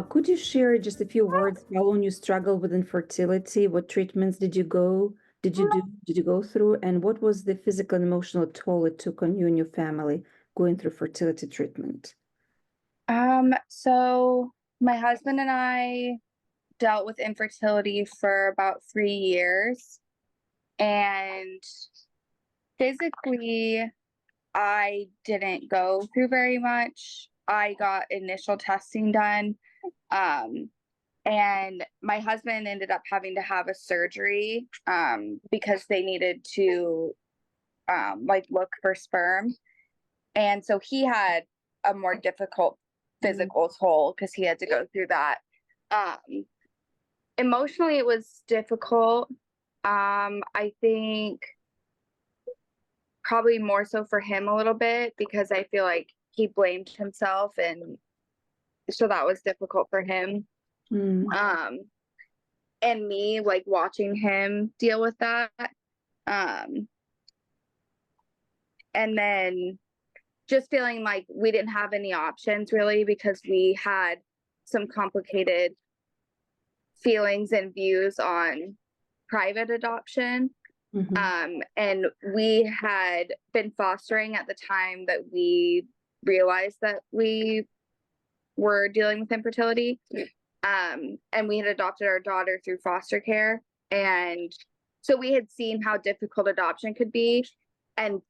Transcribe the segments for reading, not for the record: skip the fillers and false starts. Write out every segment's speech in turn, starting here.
Could you share just a few words how long you struggled with infertility? What treatments did you go through? And what was the physical and emotional toll it took on you and your family going through fertility treatment? So my husband and I dealt with infertility for about 3 years, and physically, I didn't go through very much. I got initial testing done, um, and my husband ended up having to have a surgery because they needed to like look for sperm, and so he had a more difficult physical toll because he had to go through that. Um, Emotionally, it was difficult. I think probably more so for him a little bit because I feel like he blamed himself, and so that was difficult for him. Mm. Um, and me like watching him deal with that. Um, and then just feeling like we didn't have any options really because we had some complicated feelings and views on private adoption. Mhm. And we had been fostering at the time that we realized that we were dealing with infertility. And we had adopted our daughter through foster care. And so we had seen how difficult adoption could be. And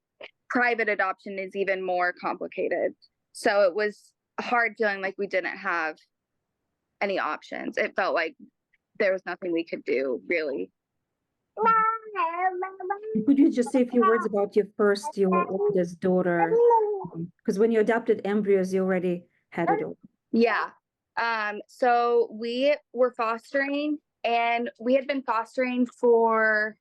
private adoption is even more complicated. So it was hard feeling like we didn't have any options. It felt like there was nothing we could do, really. Could you just say a few words about your oldest daughter? Because when you adopted embryos, you already had it all. Yeah. So we were fostering, and we had been fostering for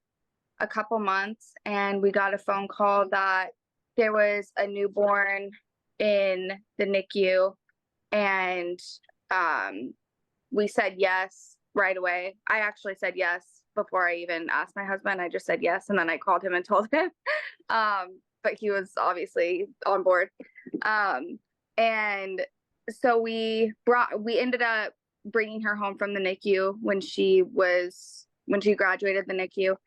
a couple months, and we got a phone call that there was a newborn in the NICU, and we said yes right away. I actually said yes before I even asked my husband. I just said yes, and then I called him and told him. But he was obviously on board. And so we ended up bringing her home from the NICU when she graduated the NICU.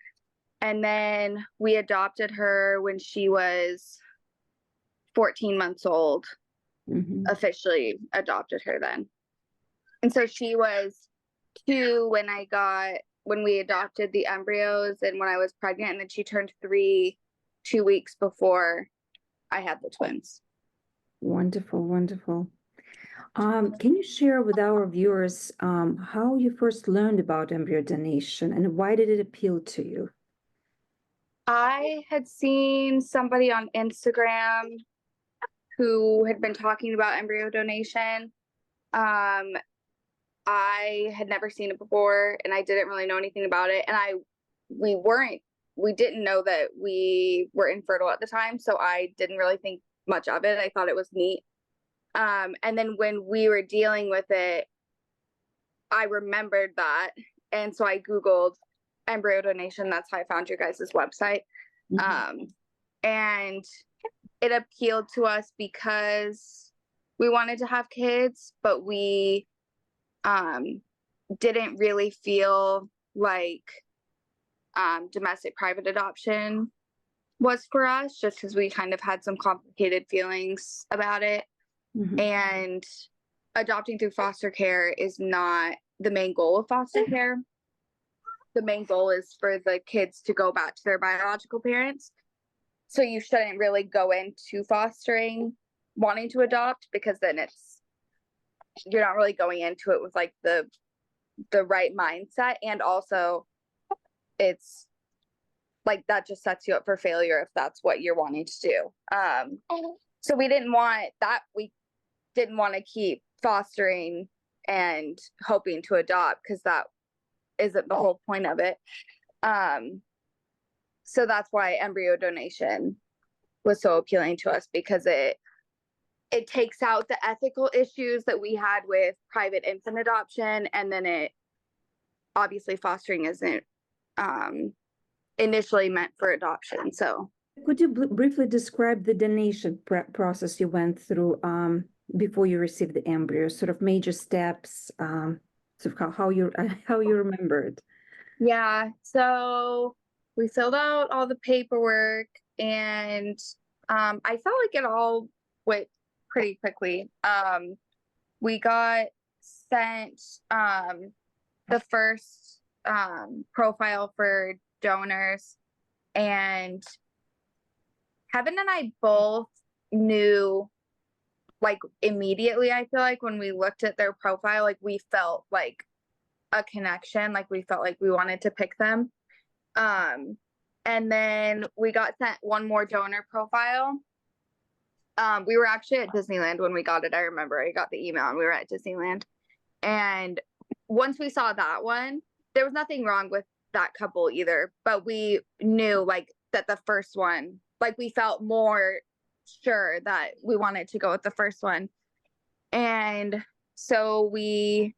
And then we adopted her when she was 14 months old, Mhm. officially adopted her then. And so she was 2 when we adopted the embryos and when I was pregnant, and then she turned 3 2 weeks before I had the twins. Wonderful, wonderful. Can you share with our viewers how you first learned about embryo donation and why did it appeal to you? I had seen somebody on Instagram who had been talking about embryo donation. Um, I had never seen it before, and I didn't really know anything about it. And we didn't know that we were infertile at the time, so I didn't really think much of it. I thought it was neat. And then when we were dealing with it, I remembered that, and so I Googled embryo donation. That's how I found your guys' website. Mhm. And it appealed to us because we wanted to have kids, but we didn't really feel like domestic private adoption was for us, just because we kind of had some complicated feelings about it. Mhm. And adopting through foster care is not the main goal of foster care. The main goal is for the kids to go back to their biological parents. So you shouldn't really go into fostering wanting to adopt, because then you're not really going into it with like the right mindset, and also it's like that just sets you up for failure if that's what you're wanting to do. So we didn't want that. We didn't want to keep fostering and hoping to adopt, because that isn't the whole point of it. So that's why embryo donation was so appealing to us, because it takes out the ethical issues that we had with private infant adoption, and then it obviously fostering isn't initially meant for adoption. So Could you briefly describe the donation process you went through before you received the embryo, sort of major steps, sort of how you how you remembered? Yeah, so we filled out all the paperwork, and I felt like it all went pretty quickly. We got sent the first profile for donors, and Kevin and I both knew, like, immediately. I feel like when we looked at their profile, like, we felt like a connection, like we felt like we wanted to pick them. Um, and then we got sent one more donor profile. We were actually at Disneyland when we got it. I remember I got the email and we were at Disneyland. And once we saw that one, there was nothing wrong with that couple either, but we knew, like, that the first one, like, we felt more sure that we wanted to go with the first one. And so we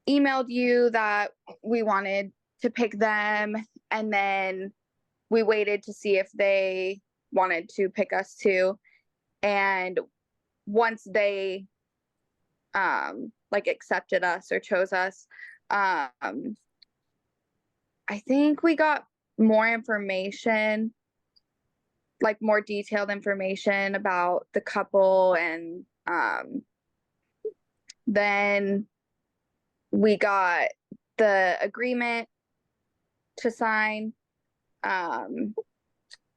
emailed you that we wanted to pick them, and then we waited to see if they wanted to pick us too. And once they like accepted us or chose us, um I think we got more information, like more detailed information about the couple, and then we got the agreement to sign, um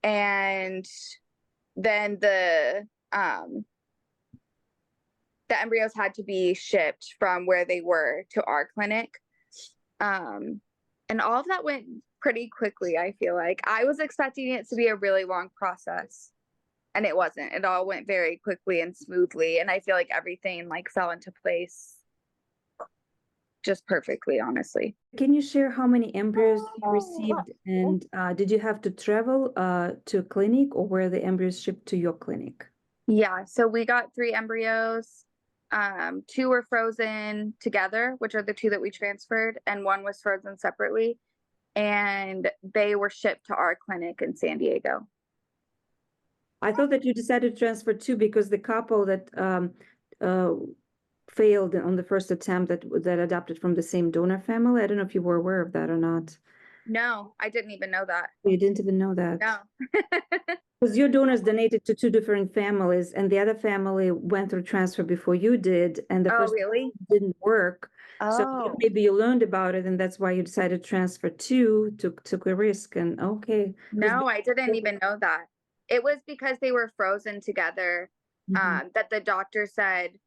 and then the embryos had to be shipped from where they were to our clinic. And all of that went pretty quickly. I feel like I was expecting it to be a really long process, and it wasn't. It all went very quickly and smoothly, and I feel like everything, like, fell into place just perfectly, honestly. Can you share how many embryos you received, and did you have to travel to a clinic, or were the embryos shipped to your clinic? Yeah, so we got 3 embryos. 2 were frozen together, which are the 2 that we transferred, and 1 was frozen separately. And they were shipped to our clinic in San Diego. I thought that you decided to transfer two because the couple that uh, failed on the first attempt that adopted from the same donor family. I don't know if you were aware of that or not. No, I didn't even know that. You didn't even know that. No. Because your donors donated to two different families, and the other family went through transfer before you did, and the Oh, first really? didn't work. So Oh, maybe you learned about it, and that's why you decided to transfer two, took a risk, and okay. no, I didn't even know that. It was because they were frozen together, Mhm. that the doctor said,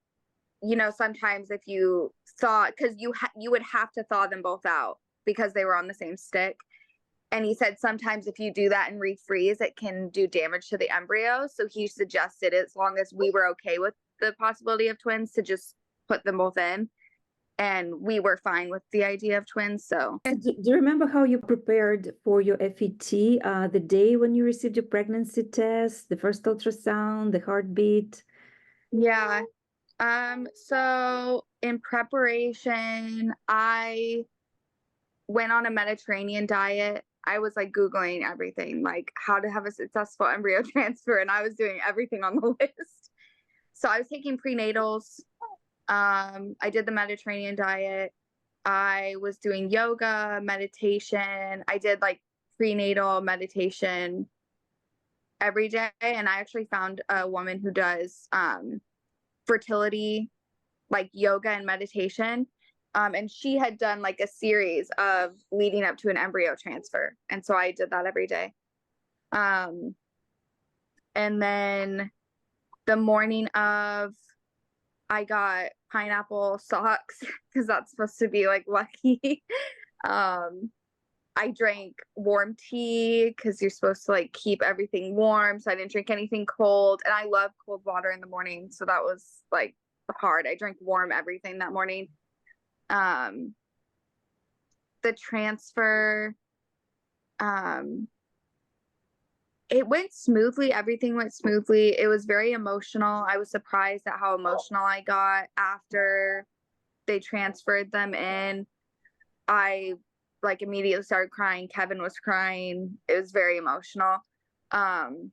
sometimes if you thaw, because you would have to thaw them both out because they were on the same stick. And he said sometimes if you do that and refreeze, it can do damage to the embryo. So he suggested, as long as we were okay with the possibility of twins, to just put them both in. And we were fine with the idea of twins. So Do you remember how you prepared for your FET, the day when you received your pregnancy test, the first ultrasound, the heartbeat? yeah. So in preparation, I went on a Mediterranean diet. I was, like, Googling everything, like how to have a successful embryo transfer, and I was doing everything on the list. So I was taking prenatals. I did the Mediterranean diet. I was doing yoga, meditation. I did, like, prenatal meditation every day. And I actually found a woman who does fertility, like, yoga and meditation. And she had done, like, a series of leading up to an embryo transfer. And so I did that every day. Um, and then the morning of, I got pineapple socks because that's supposed to be, like, lucky. um, I drank warm tea because you're supposed to, like, keep everything warm. So I didn't drink anything cold. And I love cold water in the morning. So that was, like, hard. I drank warm everything that morning. Um, the transfer, um, it went smoothly. Everything went smoothly. It was very emotional. I was surprised at how emotional I got after they transferred them in. I, like, immediately started crying. Kevin was crying. It was very emotional. And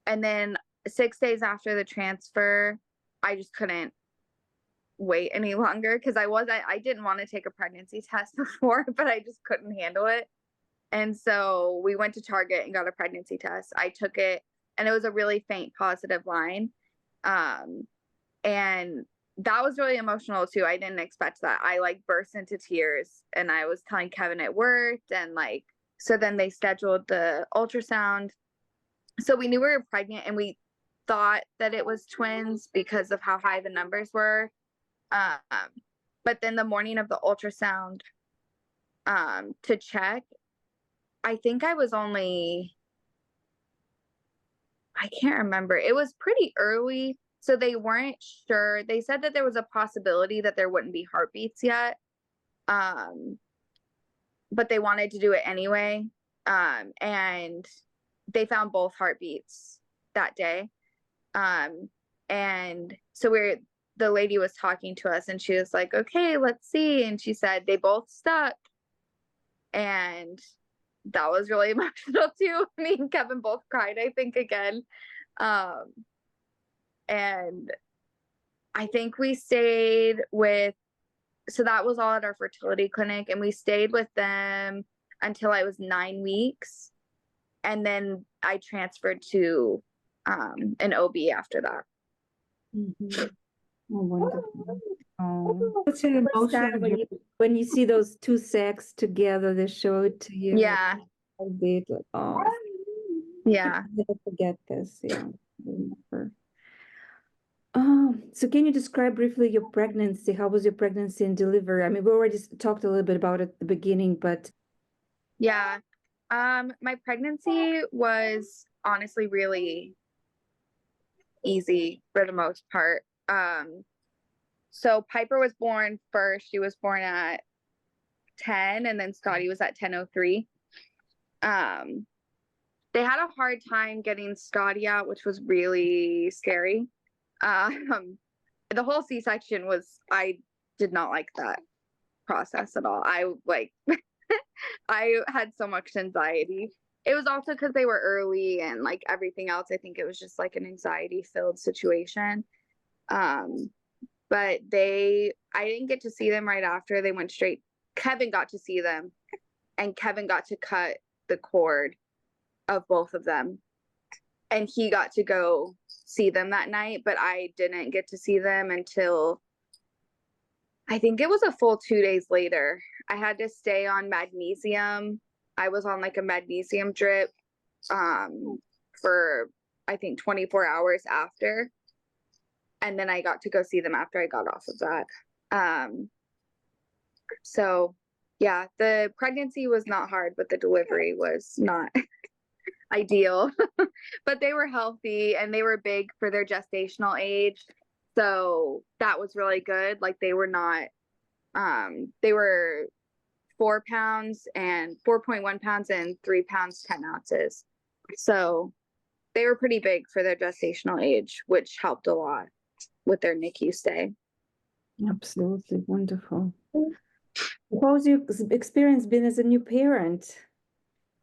then 6 days after the transfer, I just couldn't wait any longer because I didn't want to take a pregnancy test before, but I just couldn't handle it. And so we went to Target and got a pregnancy test. I took it and it was a really faint positive line. And that was really emotional too. I didn't expect that. I like burst into tears and I was telling Kevin it worked. And like, so then they scheduled the ultrasound. So we knew we were pregnant and we thought that it was twins because of how high the numbers were. But then the morning of the ultrasound, to check, I think I was only, I can't remember. It was pretty early. So they weren't sure. They said that there was a possibility that there wouldn't be heartbeats yet. But they wanted to do it anyway. And they found both heartbeats that day. And so the lady was talking to us and she was like, okay, let's see. And she said they both stuck. And that was really emotional too. Me and Kevin both cried, I think, again. And I think we stayed so that was all at our fertility clinic, and we stayed with them until I was 9 weeks. And then I transferred to an OB after that. Mhm. Oh, wonderful. Oh, Such an so sad emotional when you see those two sacks together, they show it to you. Yeah. A bit like, oh, Yeah. I'll never forget this. Yeah, I remember. So can you describe briefly your pregnancy? How was your pregnancy and delivery? I mean, we already talked a little bit about it at the beginning, but Yeah. My pregnancy was honestly really easy for the most part. So Piper was born first. She was born at 10, and then Scotty was at 10:03. They had a hard time getting Scotty out, which was really scary. The whole C-section I did not like that process at all. I had so much anxiety. It was also because they were early and like everything else. I think it was just like an anxiety-filled situation. But I didn't get to see them right after. They went straight. Kevin got to see them, and Kevin got to cut the cord of both of them. And he got to go see them that night, but I didn't get to see them until I think it was a full 2 days later. I had to stay on magnesium. I was on like a magnesium drip for I think 24 hours after. And then I got to go see them after I got off of that. So yeah, the pregnancy was not hard, but the delivery was not ideal. But they were healthy and they were big for their gestational age. So that was really good. Like they were not, they were 4 pounds and 4.1 pounds and 3 pounds, 10 ounces. So they were pretty big for their gestational age, which helped a lot with their NICU stay. absolutely wonderful. How's your experience been as a new parent?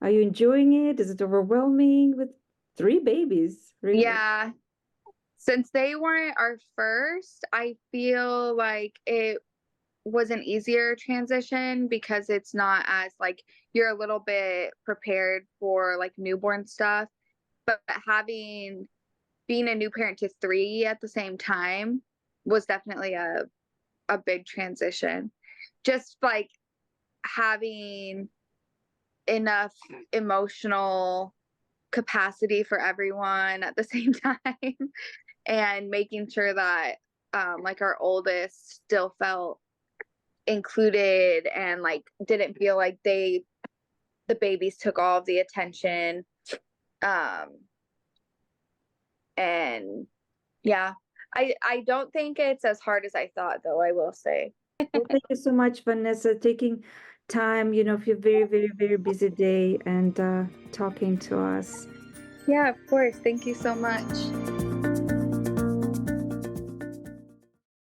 Are you enjoying it? Is it overwhelming with 3 babies? Really? Yeah. Since they weren't our first, I feel like it was an easier transition because it's not as like you're a little bit prepared for like newborn stuff. But being a new parent to 3 at the same time was definitely a big transition. Just like having enough emotional capacity for everyone at the same time and making sure that like our oldest still felt included and like didn't feel like the babies took all of the attention. And yeah, I don't think it's as hard as I thought, though, I will say. Well, thank you so much, Vanessa, taking time, for your very, very, very busy day and talking to us. Yeah, of course. Thank you so much.